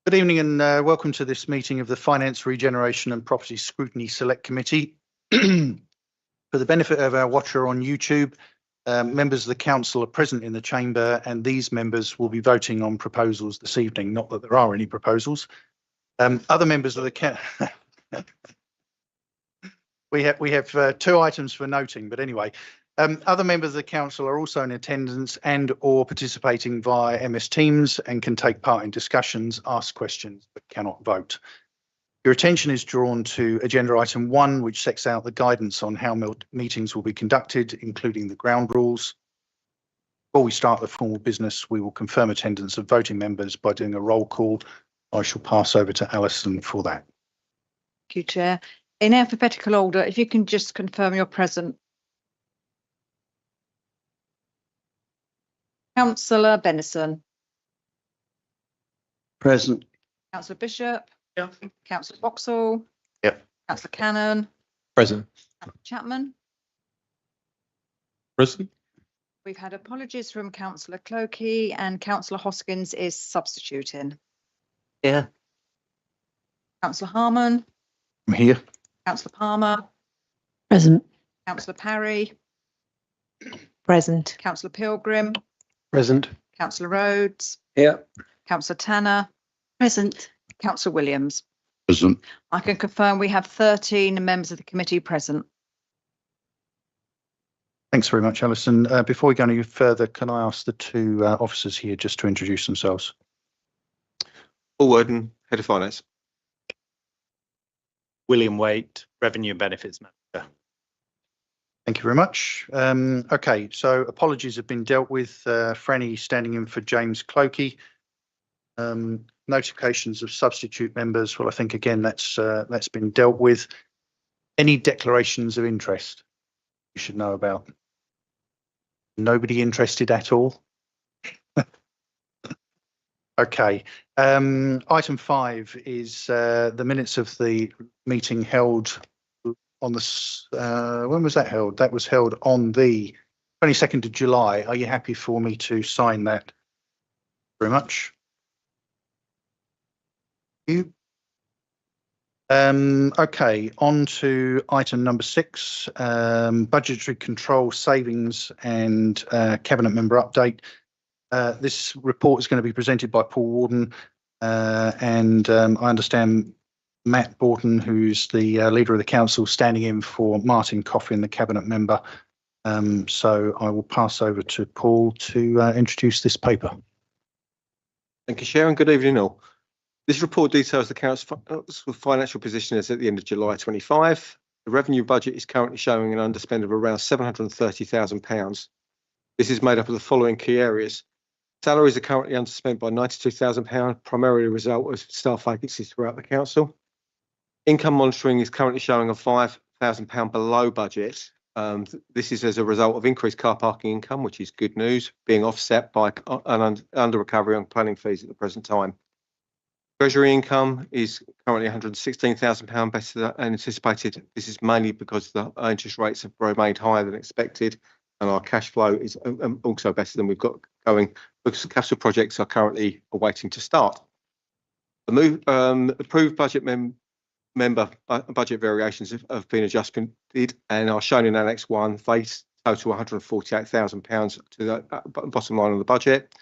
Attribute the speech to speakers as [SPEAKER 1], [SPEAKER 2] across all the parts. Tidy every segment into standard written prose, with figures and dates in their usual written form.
[SPEAKER 1] Good evening and welcome to this meeting of the Finance, Regeneration and Property Scrutiny Select Committee. For the benefit of our watcher on YouTube, members of the council are present in the chamber and these members will be voting on proposals this evening, not that there are any proposals. Other members of the we have two items for noting, but anyway, other members of the council are also in attendance and or participating via MS Teams and can take part in discussions, ask questions, but cannot vote. Your attention is drawn to agenda item 1, which sets out the guidance on how meetings will be conducted, including the ground rules. Before we start the formal business, we will confirm attendance of voting members by doing a roll call. I shall pass over to Alison for that.
[SPEAKER 2] Thank you, Chair. In alphabetical order, if you can just confirm you're present. Councillor Benison.
[SPEAKER 3] Present.
[SPEAKER 2] Councillor Bishop.
[SPEAKER 3] Yeah.
[SPEAKER 2] Councillor Boxall.
[SPEAKER 1] Yep.
[SPEAKER 2] Councillor Cannon.
[SPEAKER 3] Present.
[SPEAKER 2] Councillor Chapman.
[SPEAKER 3] Present.
[SPEAKER 2] We've had apologies from Councillor Clokey and Councillor Hoskins is substituting.
[SPEAKER 3] Yeah.
[SPEAKER 2] Councillor Harman.
[SPEAKER 1] I'm here.
[SPEAKER 2] Councillor Palmer.
[SPEAKER 4] Present.
[SPEAKER 2] Councillor Parry.
[SPEAKER 4] Present.
[SPEAKER 2] Councillor Pilgrim.
[SPEAKER 3] Present.
[SPEAKER 2] Councillor Rhodes.
[SPEAKER 3] Yeah.
[SPEAKER 2] Councillor Tanner.
[SPEAKER 4] Present.
[SPEAKER 2] Councillor Williams.
[SPEAKER 1] Present.
[SPEAKER 2] I can confirm we have 13 members of the committee present.
[SPEAKER 1] Thanks very much, Alison. Before we go any further, can I ask the two officers here just to introduce themselves?
[SPEAKER 5] Paul Worden, Head of Finance.
[SPEAKER 6] William Waite, Revenue and Benefits Manager.
[SPEAKER 1] Thank you very much. Okay, so apologies have been dealt with. Franny standing in for James Clokey. Notifications of substitute members. Well, I think again that's been dealt with. Any declarations of interest you should know about? Nobody interested at all? Okay. Item 5 is the minutes of the meeting held on the when was that held? That was held on the 22nd of July. Are you happy for me to sign that? Very much. You. Okay, on to item number 6, budgetary control, savings and cabinet member update. This report is going to be presented by Paul Worden and I understand Matt Borton, who's the leader of the council, standing in for Martin Coffin, the cabinet member. So I will pass over to Paul to introduce this paper.
[SPEAKER 5] Thank you, Chair, and good evening all. This report details the council's financial position as at the end of July 25. The revenue budget is currently showing an underspend of around £730,000. This is made up of the following key areas. Salaries are currently underspent by £92,000, primarily a result of staff vacancies throughout the council. Income monitoring is currently showing a £5,000 below budget. This is as a result of increased car parking income, which is good news, being offset by an under recovery on planning fees at the present time. Treasury income is currently £116,000 better than anticipated. This is mainly because the interest rates have remained higher than expected, and our cash flow is also better than we've got going because capital projects are currently awaiting to start. The approved budget member budget variations have been adjusted and are shown in Annex 1. They total £148,000 to the bottom line of the budget.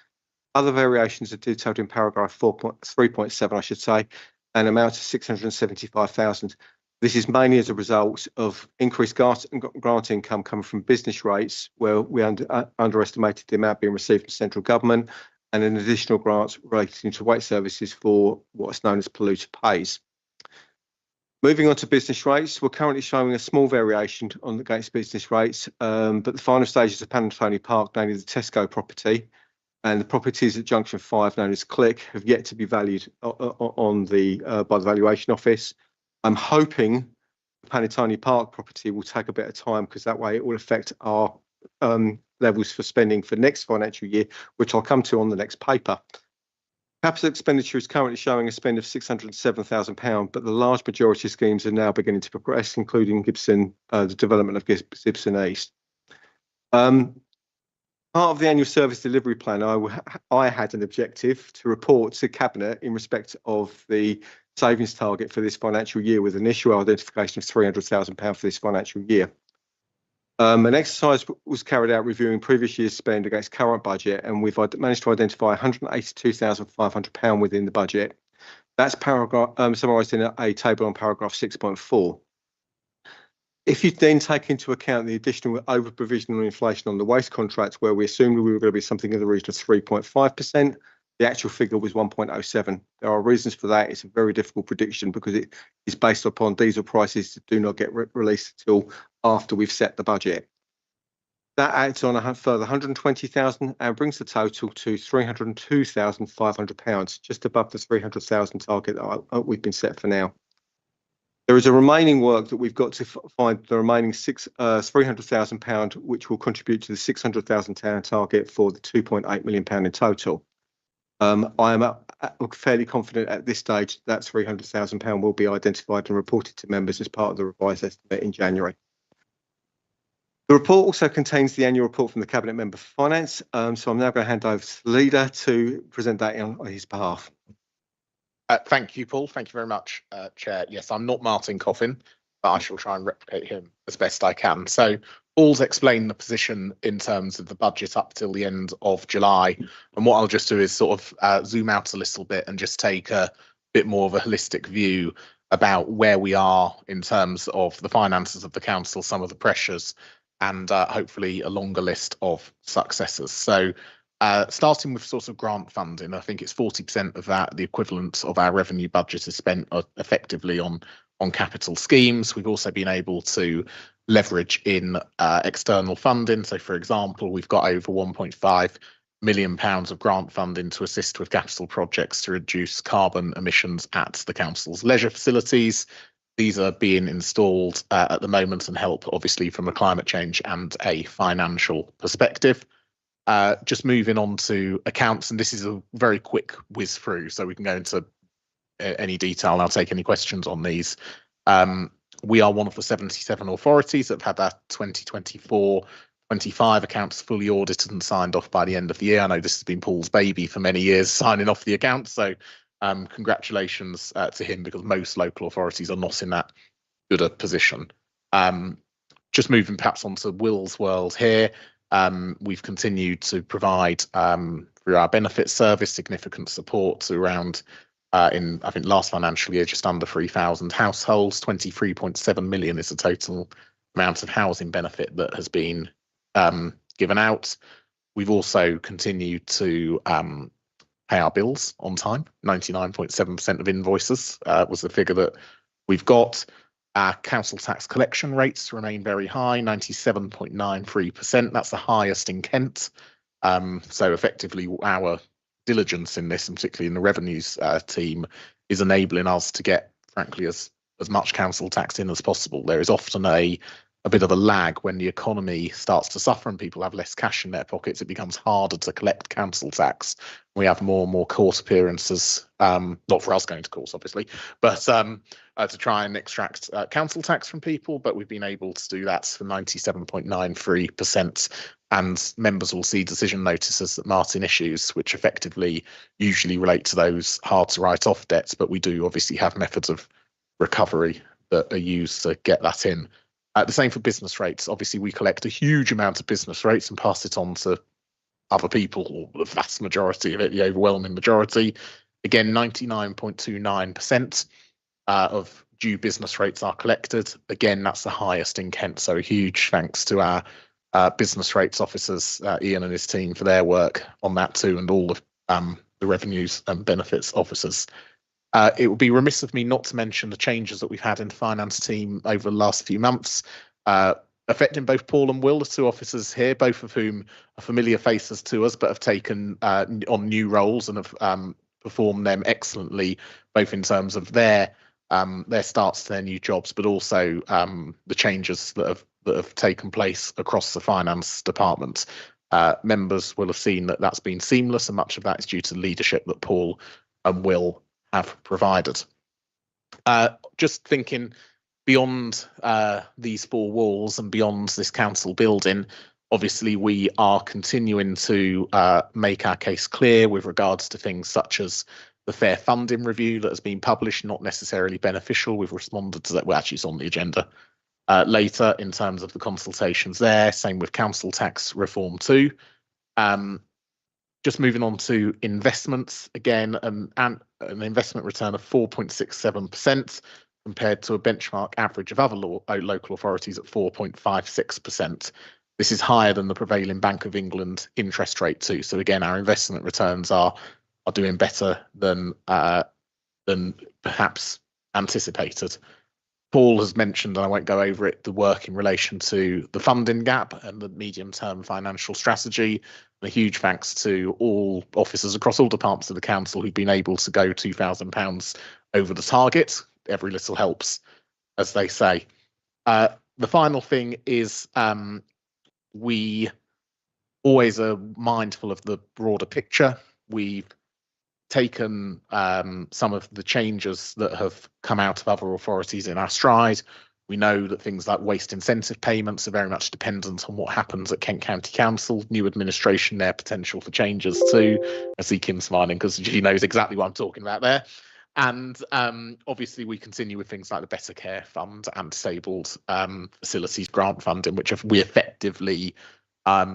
[SPEAKER 5] Other variations are detailed in paragraph 3.7, I should say, and amount to £675,000. This is mainly as a result of increased grant income coming from business rates, where we underestimated the amount being received from central government, and an additional grant relating to weight services for what's known as polluter pays. Moving on to business rates, we're currently showing a small variation against business rates, but the final stages of Panatoni Park, namely the Tesco property, and the properties at Junction 5, known as Click, have yet to be valued by the valuation office. I'm hoping the Panatoni Park property will take a bit of time because that way it will affect our levels for spending for next financial year, which I'll come to on the next paper. Capital expenditure is currently showing a spend of £607,000, but the large majority of schemes are now beginning to progress, including the development of Gibson East. Part of the annual service delivery plan, I had an objective to report to Cabinet in respect of the savings target for this financial year, with initial identification of £300,000 for this financial year. An exercise was carried out reviewing previous year's spend against current budget, and we've managed to identify £182,500 within the budget. That's summarised in a table on paragraph 6.4. If you then take into account the additional over-provision and inflation on the waste contracts, where we assumed we were going to be something in the region of 3.5%, the actual figure was 1.07. There are reasons for that. It's a very difficult prediction because it is based upon diesel prices that do not get released until after we've set the budget. That adds on a further 120,000 and brings the total to £302,500, just above the 300,000 target that we've been set for now. There is a remaining work that we've got to find the remaining £300,000, which will contribute to the £600,000 target for the £2.8 million in total. I am fairly confident at this stage that £300,000 will be identified and reported to members as part of the revised estimate in January. The report also contains the annual report from the Cabinet Member for Finance, so I'm now going to hand over to the leader to present that on his behalf.
[SPEAKER 7] Thank you, Paul. Thank you very much, Chair. Yes, I'm not Martin Coffin, but I shall try and replicate him as best I can. So Paul's explained the position in terms of the budget up till the end of July. And what I'll just do is sort of zoom out a little bit and just take a bit more of a holistic view about where we are in terms of the finances of the council, some of the pressures, and hopefully a longer list of successes. So starting with sort of grant funding, I think it's 40% of that, the equivalent of our revenue budget, is spent effectively on capital schemes. We've also been able to leverage in external funding. So, for example, we've got over £1.5 million of grant funding to assist with capital projects to reduce carbon emissions at the council's leisure facilities. These are being installed at the moment and help, obviously, from a climate change and a financial perspective. Just moving on to accounts, and this is a very quick whiz through, so we can go into any detail and I'll take any questions on these. We are one of the 77 authorities that have had our 2024-25 accounts fully audited and signed off by the end of the year. I know this has been Paul's baby for many years, signing off the accounts, so congratulations to him, because most local authorities are not in that good a position. Just moving perhaps onto Will's world here. We've continued to provide through our benefits service significant support to around in I think last financial year just under 3,000 households. 23.7 million is the total amount of housing benefit that has been given out. We've also continued to pay our bills on time. 99.7% of invoices was the figure that we've got. Our council tax collection rates remain very high, 97.93%. That's the highest in Kent. So effectively, our diligence in this, and particularly in the revenues team, is enabling us to get, frankly, as much council tax in as possible. There is often a bit of a lag when the economy starts to suffer and people have less cash in their pockets. It becomes harder to collect council tax. We have more and more court appearances, not for us going to court, obviously, but to try and extract council tax from people. But we've been able to do that for 97.93%. And members will see decision notices that Martin issues, which effectively usually relate to those hard to write off debts. But we do obviously have methods of recovery that are used to get that in. The same for business rates. Obviously, we collect a huge amount of business rates and pass it on to other people, or the vast majority of it, the overwhelming majority. Again, 99.29% of due business rates are collected. Again, that's the highest in Kent. So a huge thanks to our business rates officers, Ian and his team, for their work on that too, and all of the revenues and benefits officers. It would be remiss of me not to mention the changes that we've had in the finance team over the last few months, affecting both Paul and Will, the two officers here, both of whom are familiar faces to us, but have taken on new roles and have performed them excellently, both in terms of their starts to their new jobs, but also the changes that have taken place across the finance department. Members will have seen that that's been seamless, and much of that is due to the leadership that Paul and Will have provided. Just thinking beyond these four walls and beyond this council building, Obviously, we are continuing to make our case clear with regards to things such as the fair funding review that has been published, not necessarily beneficial. We've responded to that. Well, actually, it's on the agenda later in terms of the consultations there. Same with council tax reform too. Just moving on to investments again, an investment return of 4.67% compared to a benchmark average of other local authorities at 4.56%. This is higher than the prevailing Bank of England interest rate too. So again, our investment returns are doing better than perhaps anticipated. Paul has mentioned, and I won't go over it, the work in relation to the funding gap and the medium-term financial strategy. And a huge thanks to all officers across all departments of the council who've been able to go £2,000 over the target. Every little helps, as they say. The final thing is we always are mindful of the broader picture. We've taken some of the changes that have come out of other authorities in our stride. We know that things like waste incentive payments are very much dependent on what happens at Kent County Council. New administration there, potential for changes too. I see Kim smiling because she knows exactly what I'm talking about there. And obviously we continue with things like the Better Care Fund and disabled facilities grant funding, which we effectively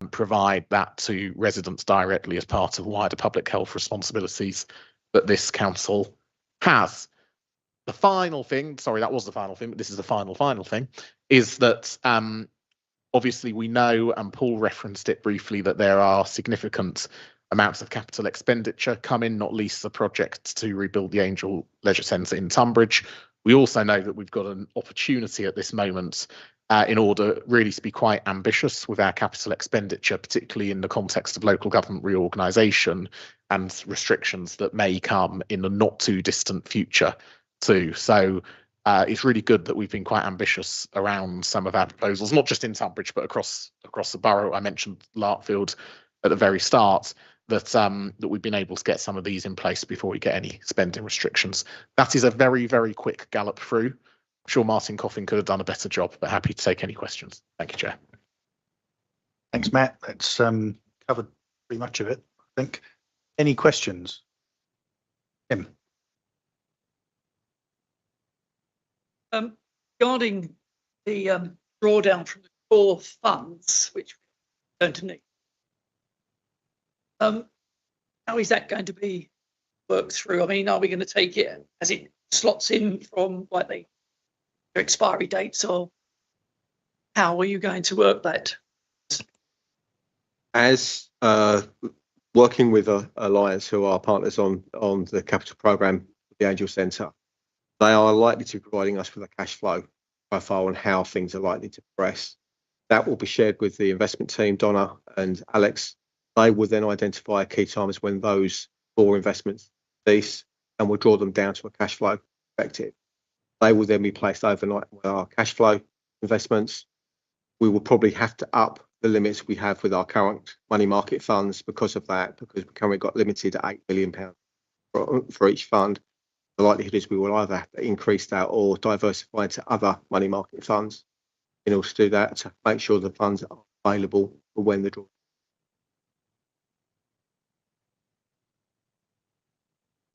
[SPEAKER 7] provide that to residents directly as part of wider public health responsibilities that this council has. The final thing, sorry, that was the final thing, but this is the final thing, is that obviously we know, and Paul referenced it briefly, that there are significant amounts of capital expenditure coming, not least the project to rebuild the Angel Leisure Centre in Tunbridge. We also know that we've got an opportunity at this moment in order really to be quite ambitious with our capital expenditure, particularly in the context of local government reorganisation and restrictions that may come in the not too distant future too. So it's really good that we've been quite ambitious around some of our proposals, not just in Tunbridge, but across the borough. I mentioned Larkfield at the very start, that we've been able to get some of these in place before we get any spending restrictions. That is a very, very quick gallop through. I'm sure Martin Coffin could have done a better job, but happy to take any questions. Thank you, Chair.
[SPEAKER 1] Thanks, Matt. That's covered pretty much of it, I think. Any questions? Tim.
[SPEAKER 8] Regarding the drawdown from the core funds, which we're going to need, how is that going to be worked through? I mean, are we going to take it as it slots in from like their expiry dates, or how are you going to work that?
[SPEAKER 5] As working with Alliance, who are partners on the capital programme, the Angel Centre, they are likely to be providing us with a cash flow profile on how things are likely to progress. That will be shared with the investment team, Donna and Alex. They will then identify key times when those core investments cease, and we'll draw them down to a cash flow perspective. They will then be placed overnight with our cash flow investments. We will probably have to up the limits we have with our current money market funds because of that, because we currently got limited at £8 million for each fund. The likelihood is we will either have to increase that or diversify into other money market funds in order to do that, to make sure the funds are available for when the draw.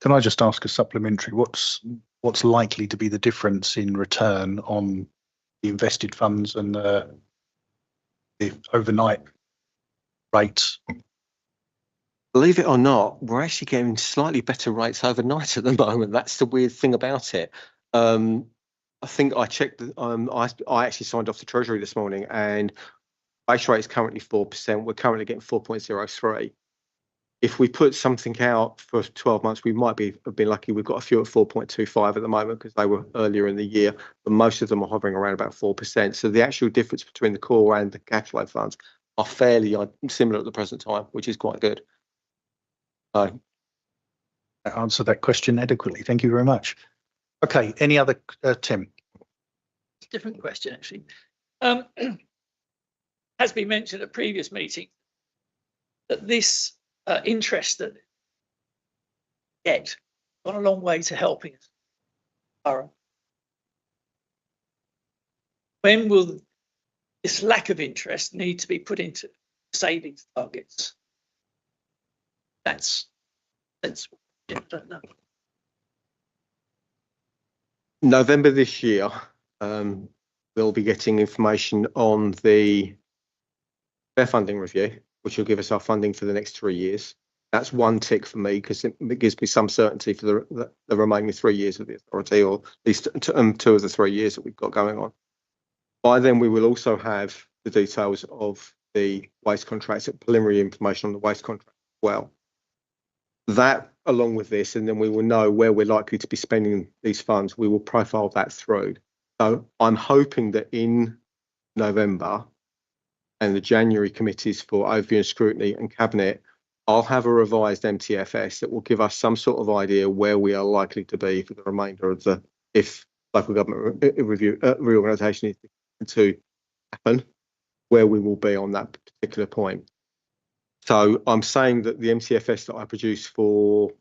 [SPEAKER 1] Can I just ask a supplementary? What's likely to be the difference in return on the invested funds and the overnight rates?
[SPEAKER 5] Believe it or not, we're actually getting slightly better rates overnight at the moment. That's the weird thing about it. I think I checked. I actually signed off the Treasury this morning, and base rate is currently 4%. We're currently getting 4.03. If we put something out for 12 months, we might have been lucky. We've got a few at 4.25 at the moment because they were earlier in the year, but most of them are hovering around about 4%. So the actual difference between the core and the cash flow funds are fairly similar at the present time, which is quite good.
[SPEAKER 1] That answered that question adequately. Thank you very much. Okay, any other, Tim?
[SPEAKER 8] Different question, actually. Has been mentioned at previous meetings that this interest that get gone a long way to helping us. Borough. When will this lack of interest need to be put into savings targets? That's yeah, I don't know.
[SPEAKER 5] November this year, we'll be getting information on the fair funding review, which will give us our funding for the next 3 years. That's one tick for me because it gives me some certainty for the remaining 3 years of the authority, or at least 2 of the 3 years that we've got going on. By then, we will also have the details of the waste contracts, preliminary information on the waste contract as well. That, along with this, and then we will know where we're likely to be spending these funds. We will profile that through. So I'm hoping that in November and the January committees for overview and scrutiny and cabinet, I'll have a revised MTFS that will give us some sort of idea where we are likely to be for the remainder of the, if local government review reorganisation is to happen, where we will be on that particular point. So I'm saying that the MTFS that I produce for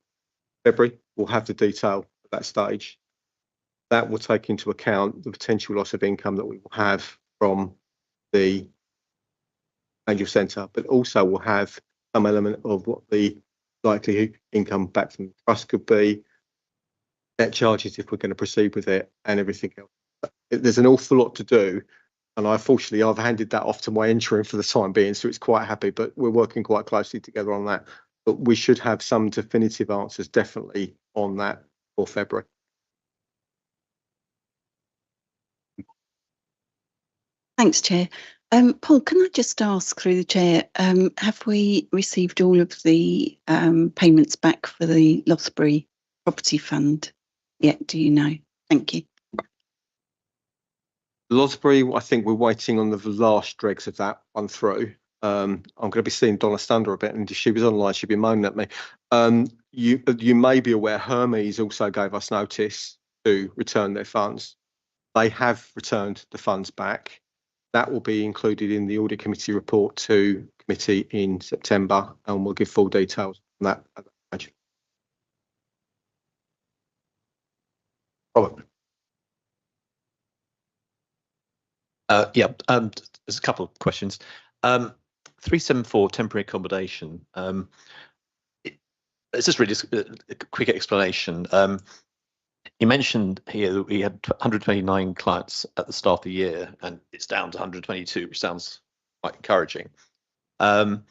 [SPEAKER 5] February will have the detail at that stage. That will take into account the potential loss of income that we will have from the Angel Centre, but also will have some element of what the likely income back from the trust could be, net charges if we're going to proceed with it, and everything else. There's an awful lot to do, and unfortunately I've handed that off to my interim for the time being, so it's quite happy, but we're working quite closely together on that. But we should have some definitive answers definitely on that for February.
[SPEAKER 4] Thanks, Chair. Paul, can I just ask through the Chair, have we received all of the payments back for the Lothbury Property Fund yet? Do you know? Thank you.
[SPEAKER 5] Lothbury, I think we're waiting on the last dregs of that one through. I'm going to be seeing Donna Stander a bit, and if she was online, she'd be moaning at me. You may be aware Hermes also gave us notice to return their funds. They have returned the funds back. That will be included in the audit committee report to committee in September, and we'll give full details on that at that stage.
[SPEAKER 1] Robert.
[SPEAKER 3] There's a couple of questions. 374 temporary accommodation. It's just really a quick explanation. You mentioned here that we had 129 clients at the start of the year, and it's down to 122, which sounds quite encouraging. And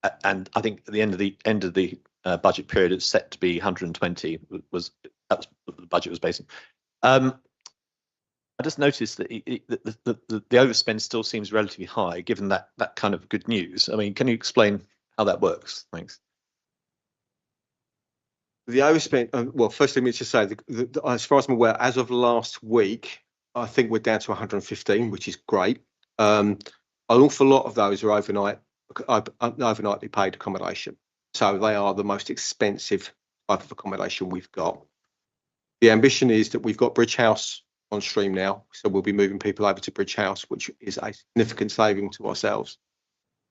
[SPEAKER 3] I think at the end of the budget period, it's set to be 120. That was what the budget was based on. I just noticed that the overspend still seems relatively high, given that kind of good news. I mean, can you explain how that works? Thanks.
[SPEAKER 5] The overspend, well, first let me just say, as far as I'm aware, as of last week, I think we're down to 115, which is great. An awful lot of those are overnightly paid accommodation. So they are the most expensive type of accommodation we've got. The ambition is that we've got Bridge House on stream now, so we'll be moving people over to Bridge House, which is a significant saving to ourselves.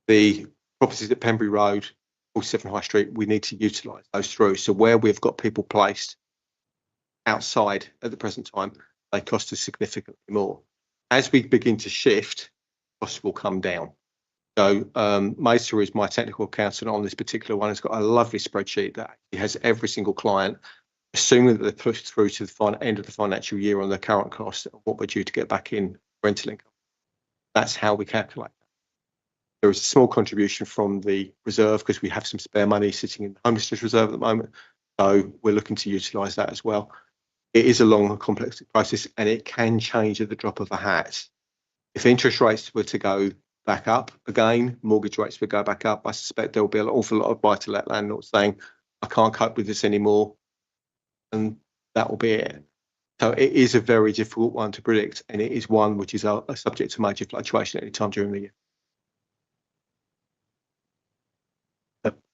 [SPEAKER 5] The properties at Pembury Road, 47 High Street, we need to utilise those through. So where we've got people placed outside at the present time, they cost us significantly more. As we begin to shift, costs will come down. So Mesa is my technical accountant on this particular one. It's got a lovely spreadsheet that has every single client, assuming that they're pushed through to the end of the financial year on their current cost and what we're due to get back in rental income. That's how we calculate. There is a small contribution from the reserve because we have some spare money sitting in the homelessness reserve at the moment. So we're looking to utilise that as well. It is a long and complex process, and it can change at the drop of a hat. If interest rates were to go back up again, mortgage rates would go back up, I suspect there will be an awful lot of buy-to-let landlords saying, I can't cope with this anymore, and that will be it. So it is a very difficult one to predict, and it is one which is a subject to major fluctuation at any time during the year.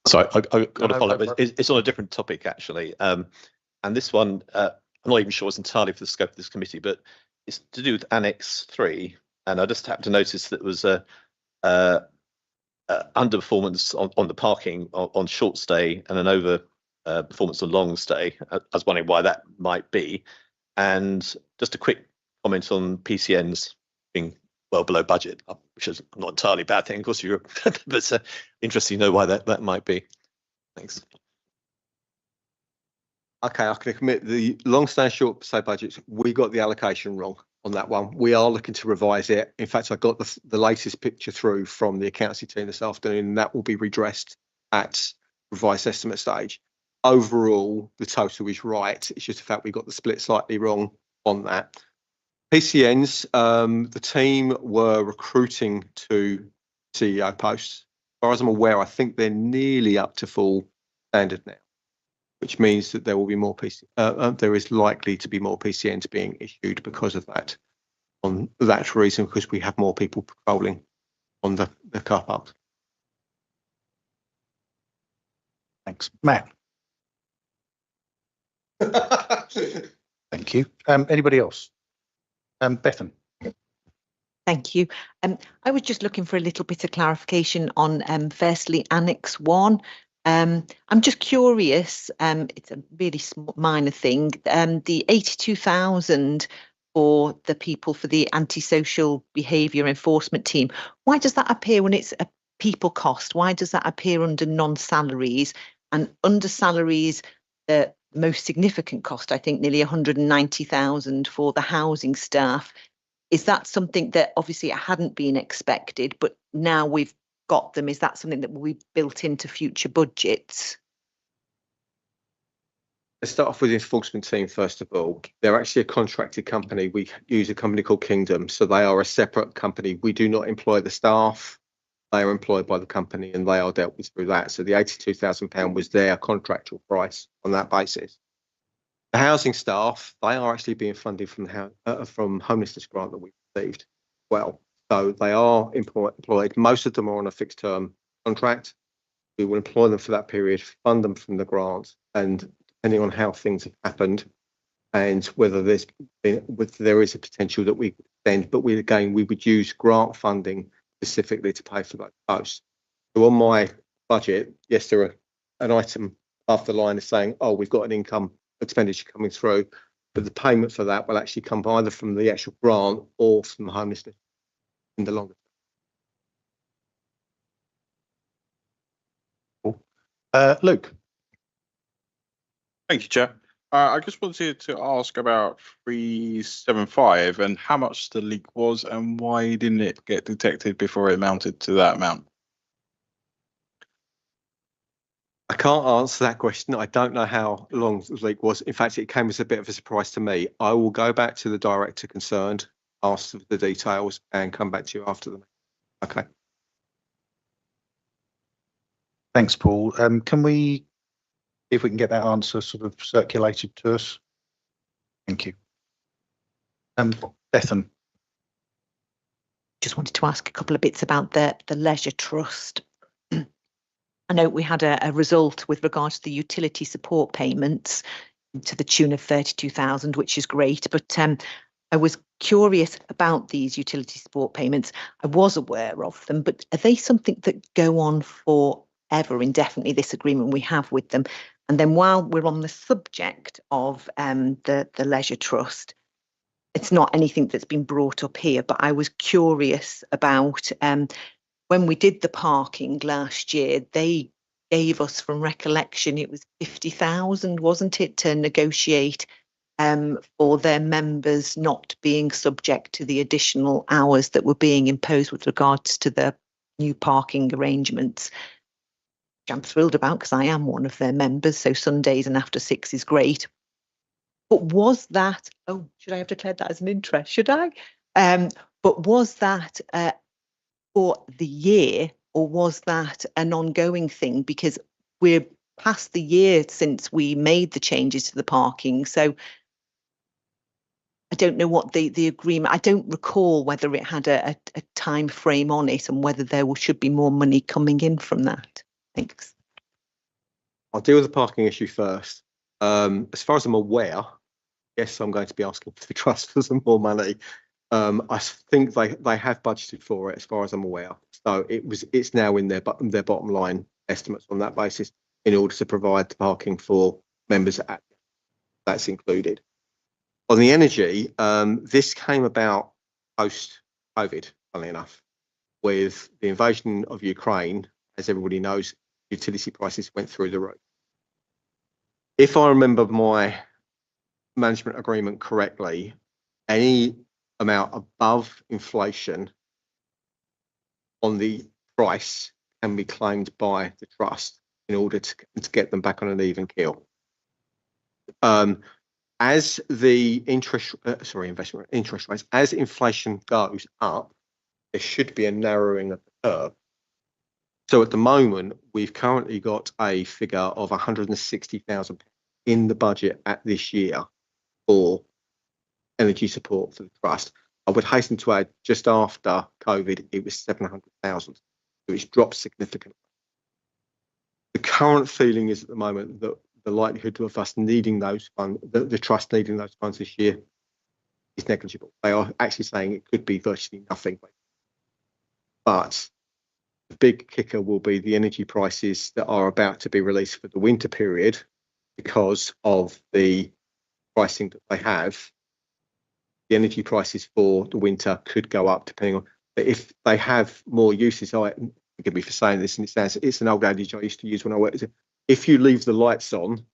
[SPEAKER 3] Sorry, I've got to follow up. It's on a different topic, actually. And this one, I'm not even sure it's entirely for the scope of this committee, but it's to do with Annex 3. And I just happened to notice that there was a underperformance on the parking on short stay and an over performance on long stay. I was wondering why that might be. And just a quick comment on PCNs being well below budget, which is not entirely a bad thing, of course, but it's interesting to know why that might be. Thanks.
[SPEAKER 5] Okay, I can admit the long stand short say budgets, we got the allocation wrong on that one. We are looking to revise it. In fact, I got the latest picture through from the accountancy team this afternoon, and that will be redressed at revised estimate stage. Overall, the total is right. It's just the fact we got the split slightly wrong on that. PCNs, the team were recruiting to CEO posts. As far as I'm aware, I think they're nearly up to full standard now, which means that there will be more there is likely to be more PCNs being issued because of that. On that reason, because we have more people patrolling on the car parks.
[SPEAKER 1] Thanks. Matt. Thank you. Anybody else? Bethan.
[SPEAKER 9] Thank you. I was just looking for a little bit of clarification on firstly Annex 1. I'm just curious, it's a really small, minor thing, the 82,000 for the people for the antisocial behaviour enforcement team, why does that appear when it's a people cost? Why does that appear under non-salaries? And under salaries, the most significant cost, I think nearly 190,000 for the housing staff. Is that something that obviously it hadn't been expected, but now we've got them? Is that something that will be built into future budgets?
[SPEAKER 5] Let's start off with the enforcement team first of all. They're actually a contracted company. We use a company called Kingdom, so they are a separate company. We do not employ the staff. They are employed by the company and they are dealt with through that. So the £82,000 was their contractual price on that basis. The housing staff, they are actually being funded from from homelessness grant that we received. Well, so they are employed. Most of them are on a fixed term contract. We will employ them for that period, fund them from the grant, and depending on how things have happened and whether there is a potential that we extend, but we would use grant funding specifically to pay for that post. So on my budget, yes, there are an item after the line is saying, oh, we've got an income expenditure coming through, but the payment for that will actually come either from the actual grant or from the homelessness in the longer
[SPEAKER 1] term. Luke.
[SPEAKER 10] Thank you, Chair. I just wanted to ask about 375 and how much the leak was and why didn't it get detected before it amounted to that amount?
[SPEAKER 5] I can't answer that question. I don't know how long the leak was. In fact, it came as a bit of a surprise to me. I will go back to the director concerned, ask for the details and come back to you after the meeting. Okay.
[SPEAKER 1] Thanks, Paul. Can we, if we can get that answer sort of circulated to us? Thank you. Bethan.
[SPEAKER 9] Just wanted to ask a couple of bits about the Leisure Trust. I know we had a result with regards to the utility support payments to the tune of 32,000, which is great. But I was curious about these utility support payments. I was aware of them, but are they something that go on forever, indefinitely, this agreement we have with them? And then while we're on the subject of the Leisure Trust, it's not anything that's been brought up here, but I was curious about when we did the parking last year, they gave us, from recollection, it was 50,000, wasn't it, to negotiate for their members not being subject to the additional hours that were being imposed with regards to the new parking arrangements. I'm thrilled about because I am one of their members, so Sundays and after 6 is great. But was that, oh, should I have declared that as an interest? Should I? But was that for the year, or was that an ongoing thing? Because we're past the year since we made the changes to the parking. So I don't know what the agreement, I don't recall whether it had a time frame on it and whether there should be more money coming in from that. Thanks.
[SPEAKER 5] I'll deal with the parking issue first. As far as I'm aware, yes, I'm going to be asking for the trust for some more money. I think they have budgeted for it, as far as I'm aware. So it's now in their bottom line estimates on that basis in order to provide the parking for members. That's included. On the energy, this came about post COVID, funnily enough. With the invasion of Ukraine, as everybody knows, utility prices went through the roof. If I remember my management agreement correctly, any amount above inflation on the price can be claimed by the trust in order to get them back on an even keel. As the interest rates, as inflation goes up, there should be a narrowing of the curve. So at the moment, we've currently got a figure of £160,000 in the budget at this year for energy support for the trust. I would hasten to add, just after COVID, it was 700,000. So it's dropped significantly. The current feeling is at the moment that the likelihood of us needing those funds, the trust needing those funds this year, is negligible. They are actually saying it could be virtually nothing. But the big kicker will be the energy prices that are about to be released for the winter period because of the pricing that they have. The energy prices for the winter could go up depending on, but if they have more uses, forgive me for saying this, and it's an old adage I used to use when I worked. If you leave the lights on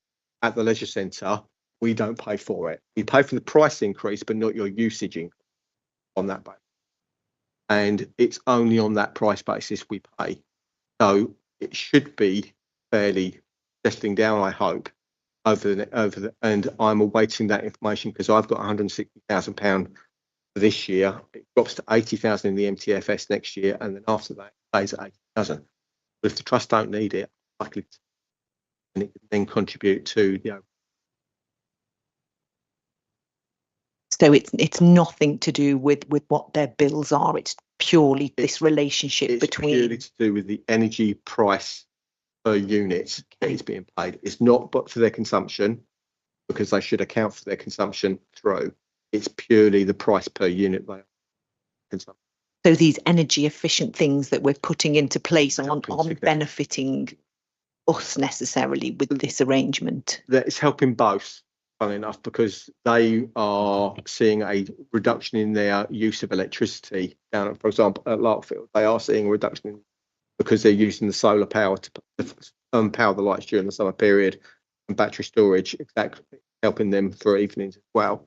[SPEAKER 5] at the leisure centre, we don't pay for it. We pay for the price increase, but not your usage on that basis. And it's only on that price basis we pay. So it should be fairly settling down, I hope, and I'm awaiting that information because I've got £160,000 for this year. It drops to 80,000 in the MTFS next year, and then after that, it stays at 80,000. But if the trust don't need it, likely to, and it can then contribute to
[SPEAKER 9] So it's nothing to do with what their bills are. It's purely this relationship between. It's
[SPEAKER 5] purely to do with the energy price per unit that is being paid. It's not but for their consumption, because they should account for their consumption through. It's purely the price per unit they consume.
[SPEAKER 9] So these energy efficient things that we're putting into place aren't benefiting us necessarily with this arrangement.
[SPEAKER 5] That it's helping both, funnily enough, because they are seeing a reduction in their use of electricity down at, for example, at Larkfield. They are seeing a reduction because they're using the solar power to power the lights during the summer period, and battery storage, exactly, helping them for evenings as well.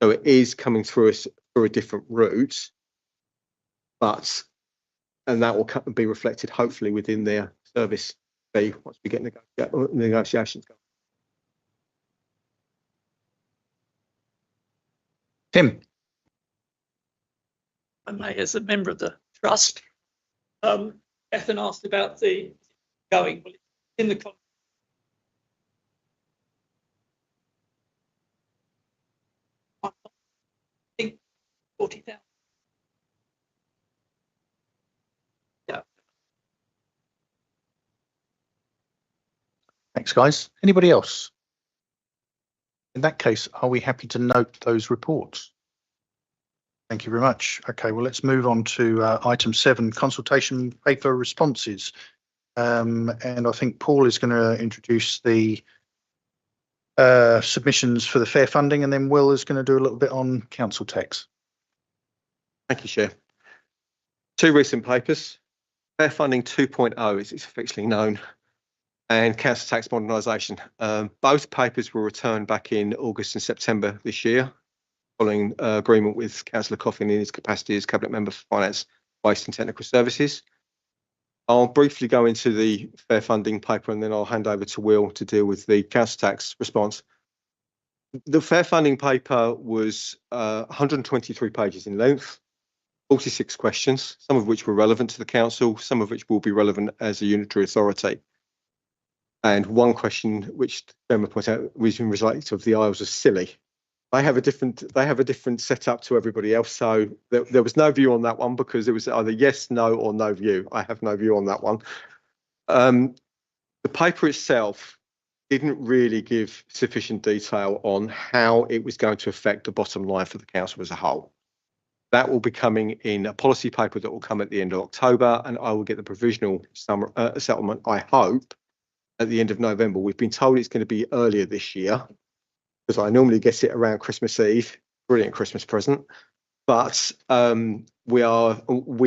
[SPEAKER 5] So it is coming through us through a different route, and that will be reflected hopefully within their service fee once we get negotiations going.
[SPEAKER 1] Tim.
[SPEAKER 8] I may, as a member of the trust, Ethan asked about the going in the contract. I think 40,000. Yeah.
[SPEAKER 1] Thanks, guys. Anybody else? In that case, are we happy to note those reports? Thank you very much. Okay, well, let's move on to item 7, consultation paper responses. And I think Paul is going to introduce the submissions for the fair funding, and then Will is going to do a little bit on council tax.
[SPEAKER 5] Thank you, Chair. 2 recent papers. Fair funding 2.0, as it's officially known, and council tax modernisation. Both papers were returned back in August and September this year, following agreement with Councillor Coffin in his capacity as Cabinet Member for Finance, Waste and Technical Services. I'll briefly go into the fair funding paper and then I'll hand over to Will to deal with the council tax response. The fair funding paper was 123 pages in length, 46 questions, some of which were relevant to the council, some of which will be relevant as a unitary authority. And one question which the Chairman pointed out was in respect of the Isles was silly. They have a different setup to everybody else, so there was no view on that one because it was either yes, no, or no view. I have no view on that one. The paper itself didn't really give sufficient detail on how it was going to affect the bottom line for the council as a whole. That will be coming in a policy paper that will come at the end of October, and I will get the provisional settlement, I hope, at the end of November. We've been told it's going to be earlier this year, because I normally get it around Christmas Eve. Brilliant Christmas present. But we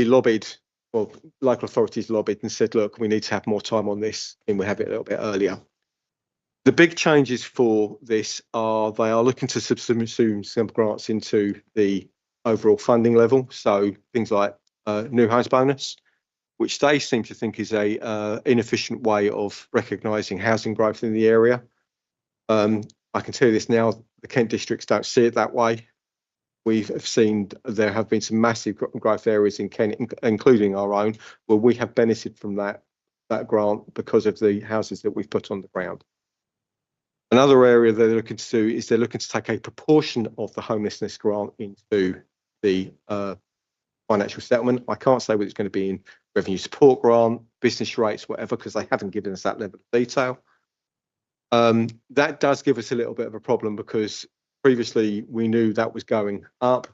[SPEAKER 5] lobbied, well, local authorities lobbied and said, look, we need to have more time on this, and we have it a little bit earlier. The big changes for this are they are looking to subsume some grants into the overall funding level. So things like new homes bonus, which they seem to think is a inefficient way of recognising housing growth in the area. I can tell you this now, the Kent districts don't see it that way. We've seen there have been some massive growth areas in Kent, including our own, where we have benefited from that grant because of the houses that we've put on the ground. Another area they're looking to do is they're looking to take a proportion of the homelessness grant into the financial settlement. I can't say whether it's going to be in revenue support grant, business rates, whatever, because they haven't given us that level of detail. That does give us a little bit of a problem because previously we knew that was going up.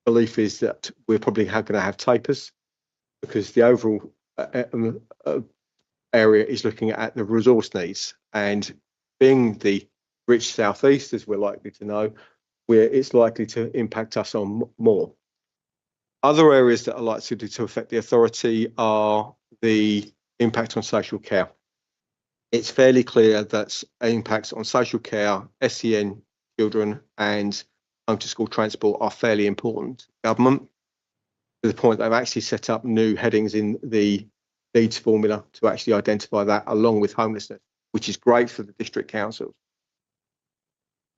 [SPEAKER 5] Belief is that we're probably going to have tapers because the overall area is looking at the resource needs, and being the rich southeast, as we're likely to know, where it's likely to impact us on more. Other areas that are likely to affect the authority are the impact on social care. It's fairly clear that impacts on social care, SEN children and home to school transport are fairly important to government, to the point they've actually set up new headings in the needs formula to actually identify that along with homelessness, which is great for the district councils.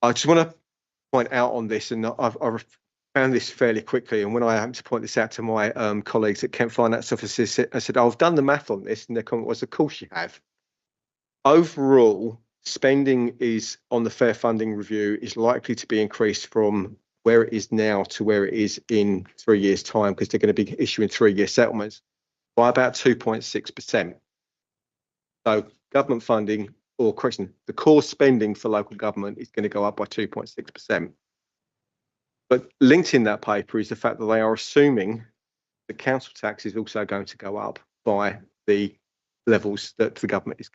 [SPEAKER 5] I just want to point out on this, and I've found this fairly quickly, and when I happened to point this out to my colleagues at Kent Finance Officers, I said, I've done the math on this, and their comment was, of course you have. Overall, spending is on the fair funding review is likely to be increased from where it is now to where it is in 3 years' time, because they're going to be issuing 3-year settlements, by about 2.6%. So government funding, or correction, the core spending for local government is going to go up by 2.6%. But linked in that paper is the fact that they are assuming the council tax is also going to go up by the levels that the government is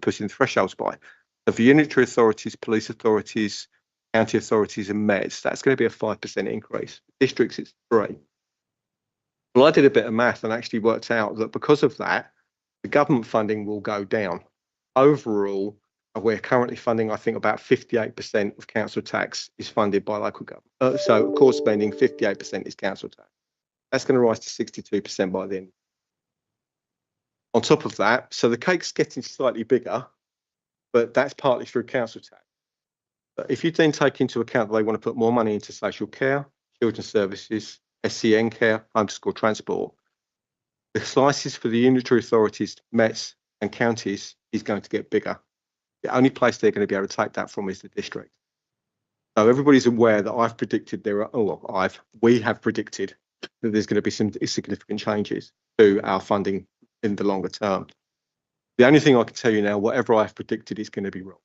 [SPEAKER 5] pushing thresholds by. So for unitary authorities, police authorities, county authorities and Mets, that's going to be a 5% increase. Districts, it's 3%. Well, I did a bit of math and actually worked out that because of that, the government funding will go down. Overall, we're currently funding, I think, about 58% of council tax is funded by local government. So core spending, 58% is council tax. That's going to rise to 62% by the end. On top of that, so the cake's getting slightly bigger, but that's partly through council tax. But if you then take into account that they want to put more money into social care, children's services, SEN care, home to school transport, the slices for the unitary authorities, Mets and counties is going to get bigger. The only place they're going to be able to take that from is the district. So everybody's aware that I've predicted we have predicted that there's going to be some significant changes to our funding in the longer term. The only thing I can tell you now, whatever I've predicted is going to be wrong.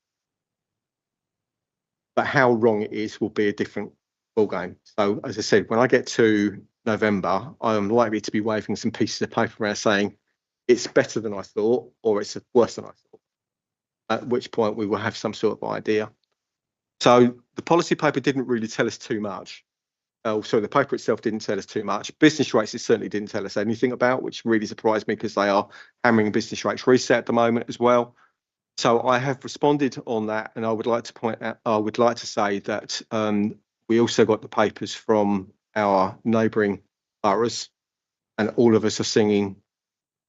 [SPEAKER 5] But how wrong it is will be a different ballgame. So as I said, when I get to November, I'm likely to be waving some pieces of paper around saying it's better than I thought, or it's worse than I thought, at which point we will have some sort of idea. So the policy paper didn't really tell us too much. So the paper itself didn't tell us too much. Business rates, it certainly didn't tell us anything about, which really surprised me because they are hammering business rates reset at the moment as well. So I have responded on that, and I would like to point out, I would like to say that we also got the papers from our neighbouring boroughs, and all of us are singing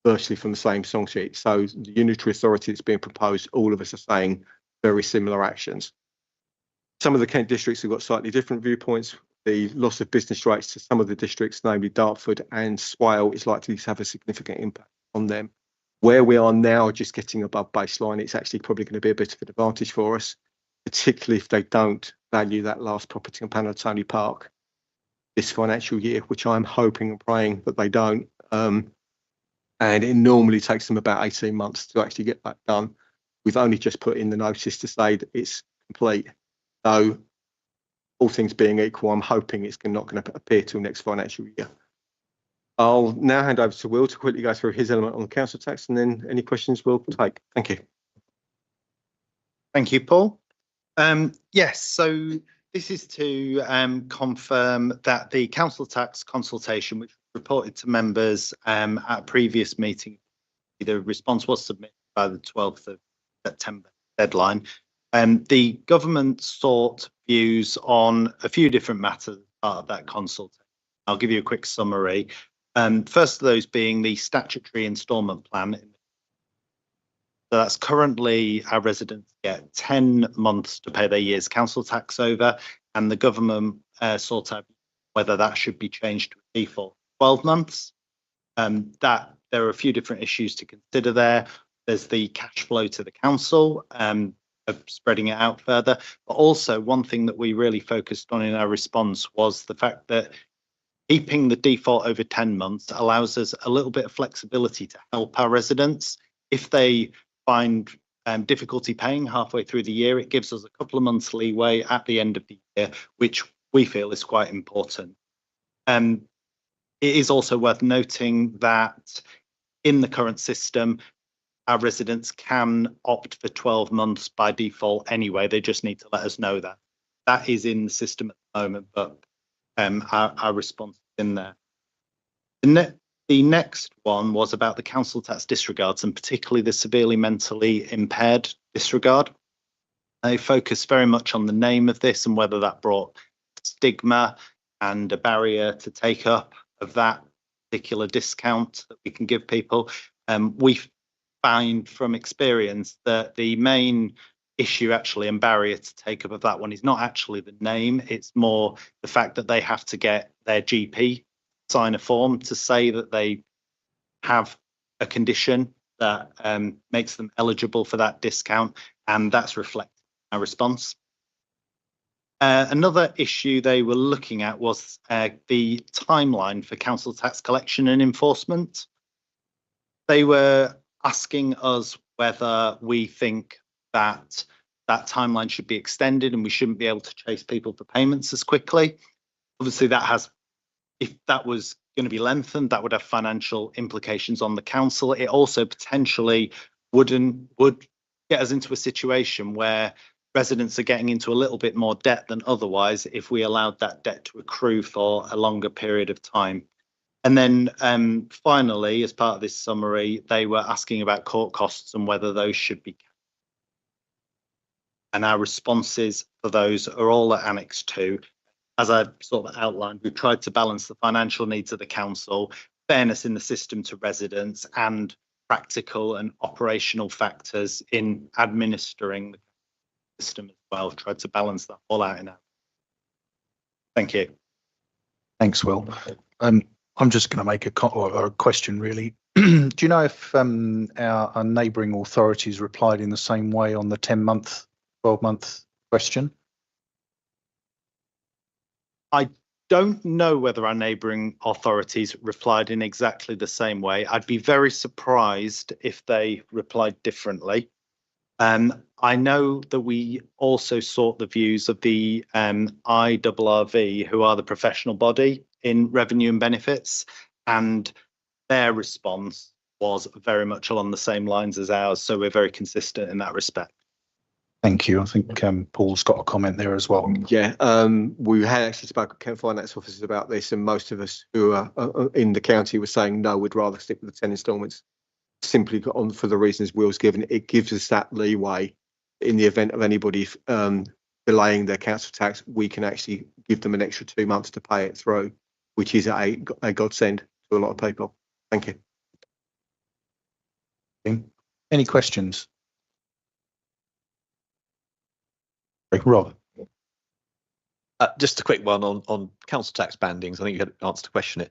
[SPEAKER 5] virtually from the same song sheet. So the unitary authority that's being proposed, all of us are saying very similar actions. Some of the Kent districts have got slightly different viewpoints. The loss of business rates to some of the districts, namely Dartford and Swale, is likely to have a significant impact on them. Where we are now, just getting above baseline, it's actually probably going to be a bit of an advantage for us, particularly if they don't value that last property on Panatoni Park this financial year, which I'm hoping and praying that they don't. And it normally takes them about 18 months to actually get that done. We've only just put in the notice to say that it's complete. So all things being equal, I'm hoping it's not going to appear till next financial year. I'll now hand over to Will to quickly go through his element on the council tax, and then any questions we'll take. Thank you.
[SPEAKER 1] Thank you, Paul. Yes, so
[SPEAKER 11] This is to confirm that the council tax consultation, which was reported to members at a previous meeting, the response was submitted by the 12th of September deadline. The government sought views on a few different matters as part of that consultation. I'll give you a quick summary. First of those being the statutory instalment plan. So that's currently our residents get 10 months to pay their year's council tax over, and the government sought out whether that should be changed to a default 12 months. That there are a few different issues to consider there. There's the cash flow to the council, of spreading it out further, but also one thing that we really focused on in our response was the fact that keeping the default over 10 months allows us a little bit of flexibility to help our residents. If they find difficulty paying halfway through the year, it gives us a couple of months leeway at the end of the year, which we feel is quite important. It is also worth noting that in the current system, our residents can opt for 12 months by default anyway. They just need to let us know that. That is in the system at the moment, but our response is in there. The next one was about the council tax disregards, and particularly the severely mentally impaired disregard. They focus very much on the name of this and whether that brought stigma and a barrier to take up of that particular discount that we can give people. We find from experience that the main issue actually and barrier to take up of that one is not actually the name, it's more the fact that they have to get their GP sign a form to say that they have a condition that makes them eligible for that discount, and that's reflected in our response. Another issue they were looking at was the timeline for council tax collection and enforcement. They were asking us whether we think that that timeline should be extended and we shouldn't be able to chase people for payments as quickly. Obviously, that has, if that was going to be lengthened, that would have financial implications on the council. It also potentially would get us into a situation where residents are getting into a little bit more debt than otherwise if we allowed that debt to accrue for a longer period of time. And then finally, as part of this summary, they were asking about court costs and whether those should be. And our responses for those are all at Annex 2. As I sort of outlined, we've tried to balance the financial needs of the council, fairness in the system to residents, and practical and operational factors in administering the system as well. Tried to balance that all out in our. Thank you.
[SPEAKER 1] Thanks, Will. I'm just going to make a question, really. Do you know if our neighbouring authorities replied in the same way on the 10-month, 12-month question? I don't know whether our neighbouring authorities replied in exactly the same way. I'd be very surprised if they replied differently. I know that we also sought the views of the IRRV, who are the professional body in revenue and benefits, and their response was very much along the same lines as ours. So we're very consistent in that respect. Thank you. I think Paul's got a comment there as well.
[SPEAKER 5] Yeah, we had actually spoken to Kent Finance officers about this, and most of us who are in the county were saying no, we'd rather stick with the 10 instalments, simply on for the reasons Will's given. It gives us that leeway in the event of anybody delaying their council tax. We can actually give them an extra 2 months to pay it through, which is a godsend to a lot of people. Thank you.
[SPEAKER 1] Any questions? Rob.
[SPEAKER 3] Just a quick one on council tax bandings. I think you had answered to question it.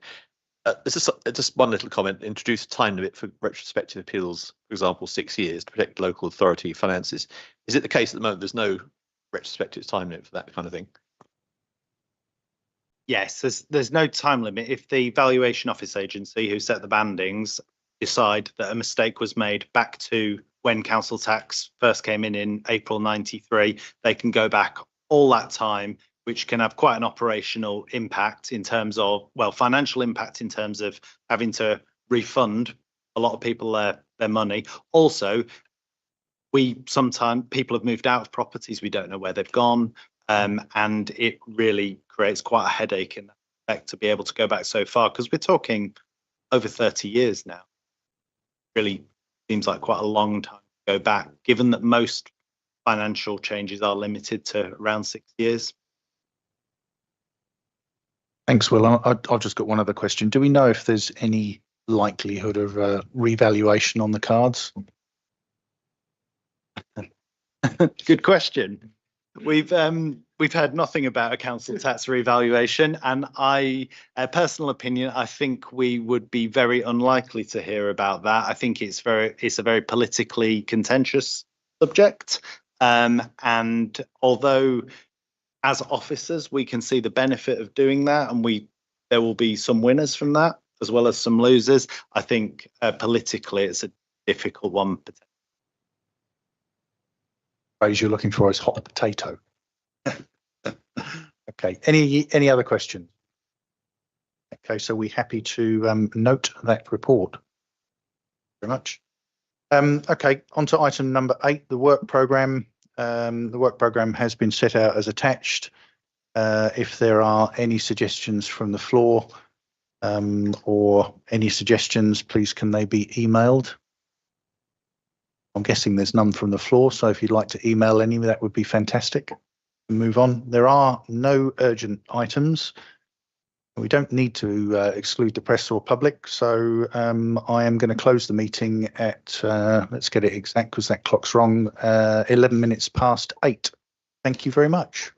[SPEAKER 3] Just one little comment. Introduce a time limit for retrospective appeals, for example, 6 years to protect local authority finances. Is it the case at the moment there's no retrospective time limit for that kind of thing?
[SPEAKER 11] Yes, there's no time limit. If the valuation office agency who set the bandings decide that a mistake was made back to when council tax first came in April 93, they can go back all that time, which can have quite an operational impact in terms of, well, financial impact in terms of having to refund a lot of people their money. Also, sometimes people have moved out of properties, we don't know where they've gone. And it really creates quite a headache in that respect to be able to go back so far, because we're talking over 30 years now. Really seems like quite a long time to go back, given that most financial changes are limited to around 6 years.
[SPEAKER 1] Thanks, Will. I've just got one other question. Do we know if there's any likelihood of revaluation on the cards?
[SPEAKER 11] Good question. We've heard nothing about a council tax revaluation, and personal opinion, I think we would be very unlikely to hear about that. I think it's a very politically contentious subject, and although as officers we can see the benefit of doing that, and there will be some winners from that as well as some losers, I think politically it's a difficult one.
[SPEAKER 1] Phrase you're looking for is hot potato. Okay. Any other questions? Okay, so we're happy to note that report. Very much. Okay, on to item number 8, the work programme. The work programme has been set out as attached. If there are any suggestions from the floor or any suggestions, please can they be emailed? I'm guessing there's none from the floor, so if you'd like to email any, that would be fantastic. Move on. There are no urgent items. We don't need to exclude the press or public, so I am going to close the meeting at, let's get it exact because that clock's wrong, 11 minutes past 8. Thank you very much.